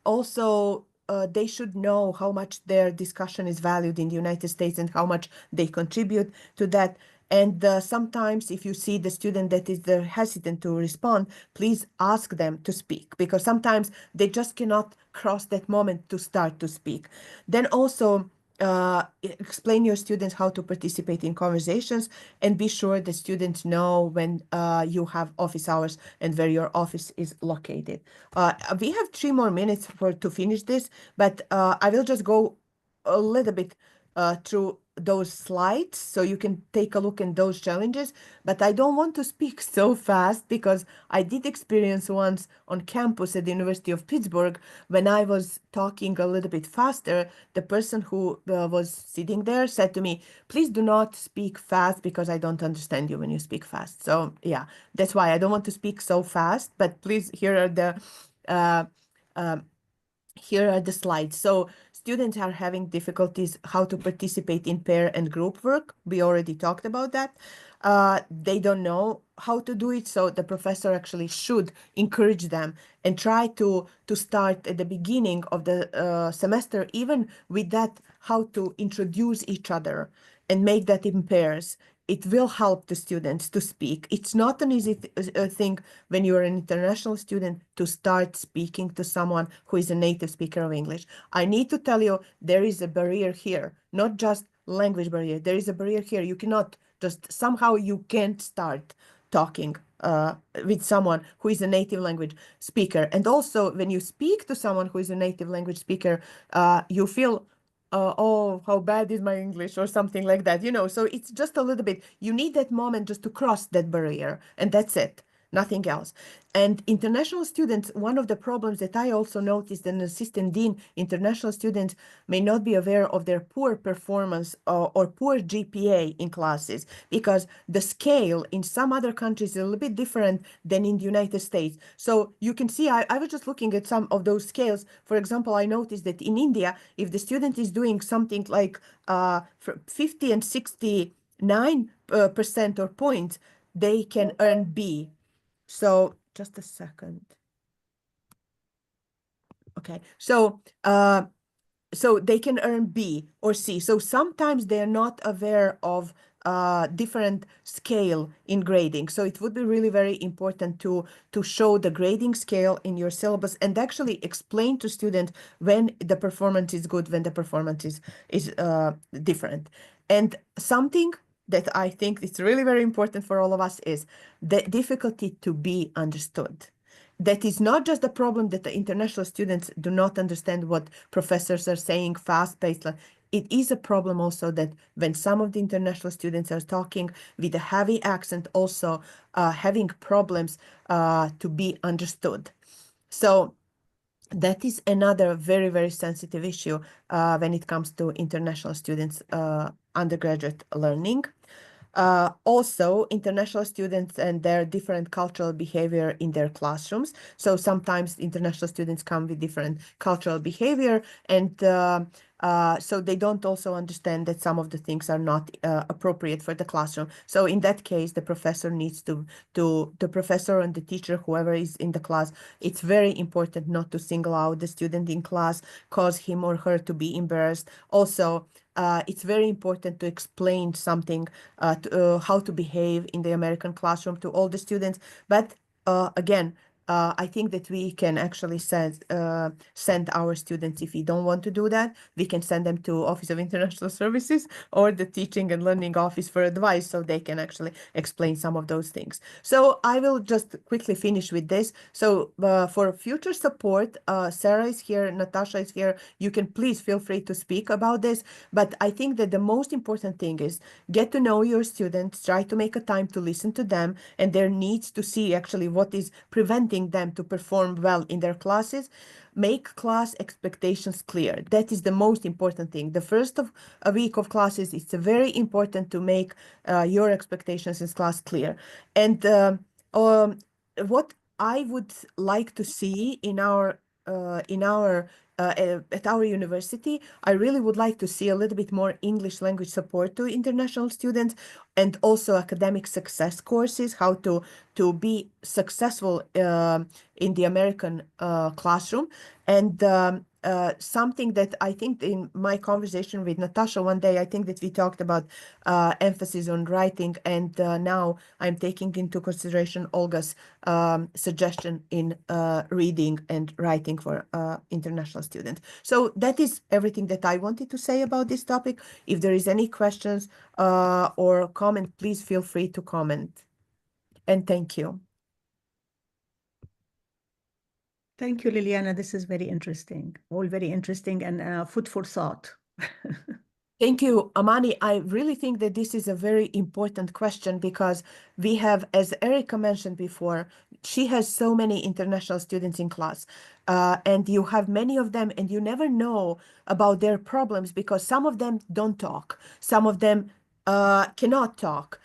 also, they should know how much their discussion is valued in the United States and how much they contribute to that. And sometimes if you see the student that is hesitant to respond, please ask them to speak, because sometimes they just cannot cross that moment to start to speak. Then also, explain your students how to participate in conversations, and be sure the students know when you have office hours and where your office is located. We have 3 more minutes to finish this, but I will just go a little bit through those slides so you can take a look at those challenges. But I don't want to speak so fast, because I did experience once on campus at the University of Pittsburgh, when I was talking a little bit faster, the person who was sitting there said to me, please do not speak fast, because I don't understand you when you speak fast. So yeah, that's why I don't want to speak so fast, but please, here are the slides. So students are having difficulties how to participate in pair and group work. We already talked about that. They don't know how to do it, so the professor actually should encourage them and try to start at the beginning of the semester, even with that, how to introduce each other and make that in pairs. It will help the students to speak. It's not an easy thing when you're an international student to start speaking to someone who is a native speaker of English. I need to tell you, there is a barrier here, not just language barrier. There is a barrier here. You cannot just, somehow you can't start talking with someone who is a native language speaker. And also, when you speak to someone who is a native language speaker, you feel oh, how bad is my English, or something like that, so it's just a little bit, you need that moment just to cross that barrier, and that's it, nothing else. And international students, one of the problems that I also noticed, an assistant dean, international students may not be aware of their poor performance or poor GPA in classes, because the scale in some other countries is a little bit different than in the United States. So you can see, I was just looking at some of those scales. For example, I noticed that in India, if the student is doing something like 50 and 69% or points, they can earn B. So just a second. Okay, so they can earn B or C. So sometimes they're not aware of different scale in grading. So it would be really very important to show the grading scale in your syllabus and actually explain to students when the performance is good, when the performance is different. And something that I think is really very important for all of us is the difficulty to be understood. That is not just the problem that the international students do not understand what professors are saying fast-paced. It is a problem also that when some of the international students are talking with a heavy accent, also having problems to be understood. So that is another very, very sensitive issue when it comes to international students' undergraduate learning. Also, international students and their different cultural behavior in their classrooms. So sometimes international students come with different cultural behavior, and so they don't also understand that some of the things are not appropriate for the classroom. So in that case, the professor needs to the professor and the teacher, whoever is in the class, it's very important not to single out the student in class, cause him or her to be embarrassed. Also, it's very important to explain something, how to behave in the American classroom to all the students. But again, I think that we can actually send our students, if we don't want to do that, we can send them to Office of International Services or the Teaching and Learning Office for advice, so they can actually explain some of those things. So I will just quickly finish with this. So for future support, Sarah is here, Natasha is here. You can please feel free to speak about this. But I think that the most important thing is get to know your students, try to make a time to listen to them and their needs, to see actually what is preventing them to perform well in their classes. Make class expectations clear. That is the most important thing. The first of a week of classes, it's very important to make your expectations in class clear. And what I would like to see in our at our university, I really would like to see a little bit more English language support to international students, and also academic success courses, how to be successful in the American classroom. And something that I think in my conversation with Natasha one day, I think that we talked about emphasis on writing, and now I'm taking into consideration Olga's suggestion in reading and writing for international students. So that is everything that I wanted to say about this topic. If there is any questions or comment, please feel free to comment. And thank you. Thank you, Ljiljana. This is very interesting, all very interesting, and food for thought. Thank you, Amani. I really think that this is a very important question, because we have, as Erica mentioned before, she has so many international students in class, and you have many of them, and you never know about their problems, because some of them don't talk, some of them cannot talk,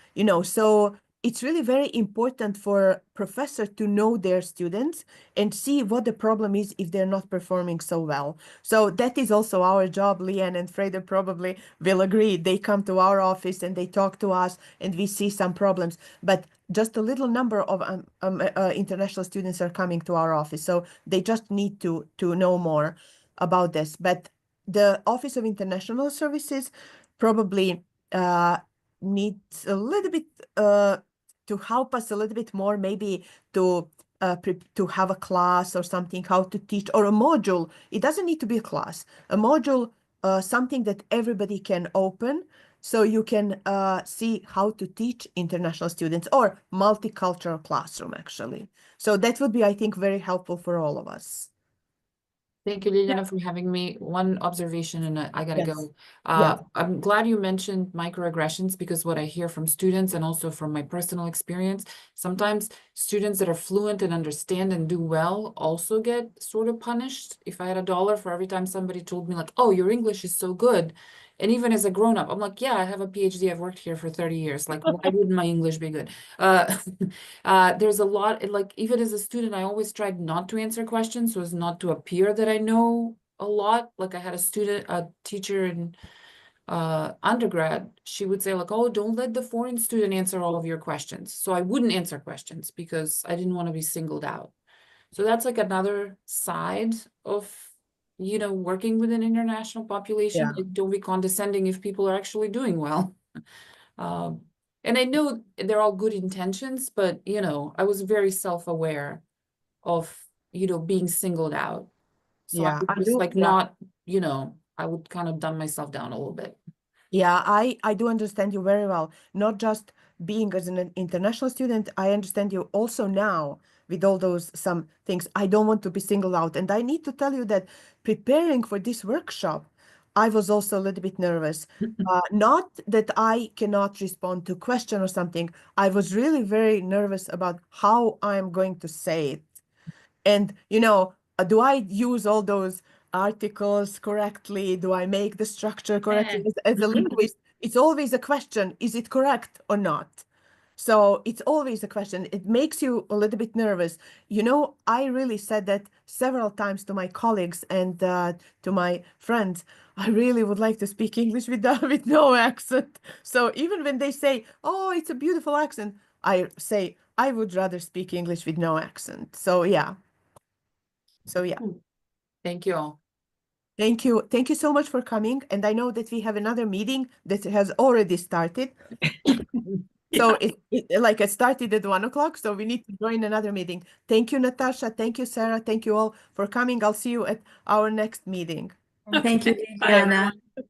so it's really very important for professor to know their students and see what the problem is if they're not performing so well. So that is also our job. Leanne and Freda probably will agree. They come to our office and they talk to us, and we see some problems. But just a little number of international students are coming to our office, so they just need to know more about this. But the Office of International Services probably needs a little bit to help us a little bit more, maybe to have a class or something, how to teach, or a module. It doesn't need to be a class. A module, something that everybody can open, so you can see how to teach international students, or multicultural classroom, actually. So that would be, I think, very helpful for all of us. Thank you, Ljiljana, for having me. One observation, and I gotta Yes. go. Yes. I'm glad you mentioned microaggressions, because what I hear from students, and also from my personal experience, sometimes students that are fluent and understand and do well also get sort of punished. If I had $1 for every time somebody told me like, oh, your English is so good. And even as a grown-up, I'm like, yeah, I have a PhD. I've worked here for 30 years. Like, why wouldn't my English be good? There's a lot, like, even as a student, I always tried not to answer questions so as not to appear that I know a lot. Like, I had a teacher in undergrad, she would say like, oh, don't let the foreign student answer all of your questions. So I wouldn't answer questions because I didn't want to be singled out. So that's like another side of, working with an international population. Yeah. Like, don't be condescending if people are actually doing well. And I know they're all good intentions, but you know, I was very self-aware of, you know, being singled out. So Yeah, I I was do. like Yeah. not, you know, I would kind of dumb myself down a little bit. Yeah, I do understand you very well. Not just being as an international student, I understand you also now with all those some things. I don't want to be singled out. And I need to tell you that preparing for this workshop, I was also a little bit nervous. Not that I cannot respond to question or something. I was really very nervous about how I'm going to say it. And, you know, do I use all those articles correctly? Do I make the structure correctly? As a linguist, it's always a question, is it correct or not? So it's always a question. It makes you a little bit nervous. You know, I really said that several times to my colleagues and to my friends. I really would like to speak English with with no accent. So even when they say, "Oh, it's a beautiful accent," I say I would rather speak English with no accent. So yeah. So yeah, Thank you all. thank you. Thank you so much for coming. And I know that we have another meeting that has already started. So it started at 1 o'clock, so we need to join another meeting. Thank you, Natasha. Thank you, Sarah. Thank you all for coming. I'll see you at our next meeting. Thank you, Okay, bye, Ljiljana. everyone.